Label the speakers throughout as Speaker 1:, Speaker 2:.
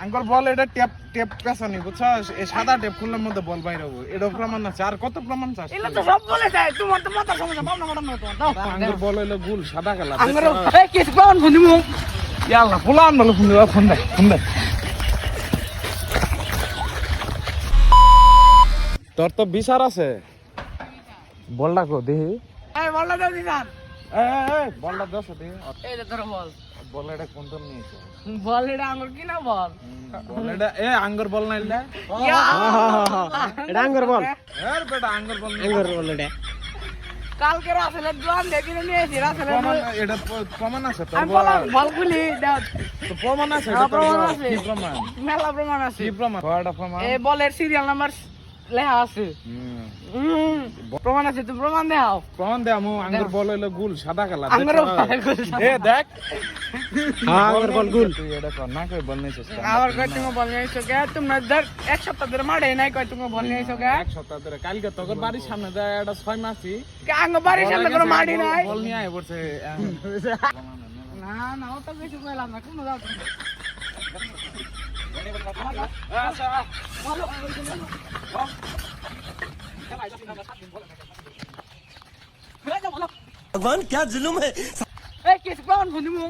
Speaker 1: আঙ্গুর বল এটা tape tape পেছানি বুঝছস এই সাদা টেপ খুললার মধ্যে বল বাইরে হবে এটা প্রমাণ আছে আর কত প্রমাণ চাস
Speaker 2: এগুলো তো সব বলে যায় তোমার তো মাথা সমস্যা ভাবনা মাথা না তোমার দাও
Speaker 1: আঙ্গুর বল হইলো গুল সাদা কালার
Speaker 2: আঙ্গুর এই কেস পাউন ফোন দিমু
Speaker 1: ইয়াল্লা ফুলান বল ফোন দে তোর তো বিচার আছে বলটা কো দেখি
Speaker 2: এই বললা দাও দিদান
Speaker 1: এই বলটা দশ দেখি
Speaker 2: এই যে তোর বল
Speaker 1: বল এটা কোন তোর নিয়েছে
Speaker 2: বল এটা আঙ্গুর কি না বল
Speaker 1: বল এটা আঙ্গুর বল না এটা
Speaker 3: এটা আঙ্গুর বল
Speaker 1: এর বেটা আঙ্গুর বল
Speaker 3: আঙ্গুর বল এটা
Speaker 2: কালকে রাসেলে দোয়ান দেখি নিয়েছি রাসেলে
Speaker 1: প্রমাণ এটা প্রমাণ আছে তোর
Speaker 2: আমি বললাম বল গুলি দাও
Speaker 1: তো প্রমাণ আছে
Speaker 2: হ্যাঁ,
Speaker 1: এটা তোর
Speaker 2: প্রমাণ
Speaker 1: বল।
Speaker 2: আছে।
Speaker 1: কি প্রমাণ
Speaker 2: মেলা প্রমাণ আছে
Speaker 1: কি প্রমাণ কয়টা প্রমাণ
Speaker 2: এই বলের সিরিয়াল নাম্বার লেখা আছে প্রমাণ আছে তুমি প্রমাণ দাও
Speaker 1: প্রমাণ দে আমু আঙ্গুর বল হইলো গুল সাদা কালার
Speaker 2: আঙ্গুর বল
Speaker 1: এ দেখ
Speaker 3: হ্যাঁ আঙ্গুর বল গুল
Speaker 1: তুই এটা কর না কই বল নিছিস
Speaker 2: আবার কই তুমি বল নিয়ে আইছো কে তোমরা ধর এক সপ্তাহ ধরে মাঠে নাই কই তুমি বল নিয়ে আইছো কে
Speaker 1: এক সপ্তাহ ধরে কালকে তোর বাড়ির সামনে যায় এটা 6 মাসি
Speaker 2: কে আঙ্গ বাড়ির সামনে কোনো মাটি নাই
Speaker 1: বল নিয়ে আই পড়ছে
Speaker 2: না না ও তো কিছু কইলাম না কোন দাও
Speaker 1: আচ্ছা
Speaker 3: भगवान क्या जुल्म है
Speaker 2: এই কেস পাউন ফোন দিমু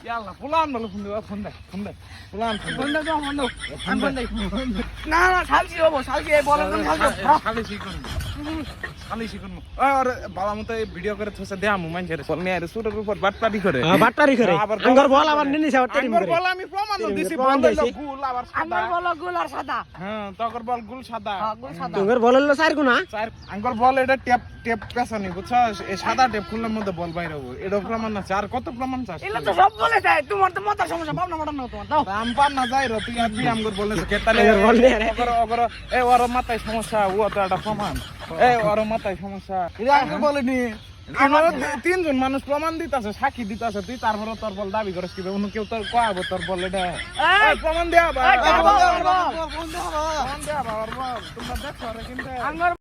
Speaker 1: ইয়াল্লা ফুলান বল ফোন দে ফুলান
Speaker 2: ফোন দাও ফোন দাও আমি ফোন দেই না না শালজি হবো শালজি এই বলের কোন শালজি
Speaker 1: খালি শিখুন আর বাবা মতো ভিডিও করে থসে দে আমু মানছে বল নিয়ে আরে সুরের উপর বাটপাটি করে
Speaker 3: বাটপারি করে আঙ্গুর বল আবার নিনি সাবার তেরি
Speaker 1: আঙ্গুর
Speaker 3: করে
Speaker 1: বল আমি প্রমাণ দিছি
Speaker 3: প্রমাণ
Speaker 1: বল
Speaker 3: দিছি।
Speaker 1: গুল আবার সাদা
Speaker 2: আমার বল গোল আর সাদা
Speaker 1: হ্যাঁ তকর বল গুল সাদা
Speaker 2: হ্যাঁ গোল সাদা
Speaker 3: আঙ্গুর বল হলো চার গুণা
Speaker 1: চার আঙ্গুর বল এটা টেপ টেপ পেছানি বুঝছস এই সাদা টেপ খুললার মধ্যে বল বাইরে হবে এটা প্রমাণ আছে আর কত প্রমাণ চাস
Speaker 2: এগুলো তো সব বলে যায় তোমার তো মাথা সমস্যা ভাবনা মাথা না তোমার দাও
Speaker 1: রাম পার না যাই রে তুই আজকে আঙ্গুর বলছিস কেতালে
Speaker 3: আঙ্গুর বল নিয়ে আরে।
Speaker 1: অগর এ ওর মাথায় সমস্যা ও তো একটা প্রমাণ এ ওর মাথায় সমস্যা এটা আঙ্গুর বলেনি আমার তিনজন মানুষ প্রমাণ দিতাছে সাক্ষী দিতাছে তুই তারপরে তোর বল দাবি করিস কি অন্য কেউ তোর কয়াবো তোর বল এটা
Speaker 2: এই
Speaker 1: প্রমাণ দেয়া
Speaker 2: এই কার বল
Speaker 1: প্রমাণ দেয়া বাবার বল তোমরা দেখছো রে কিন্তু
Speaker 2: আঙ্গুর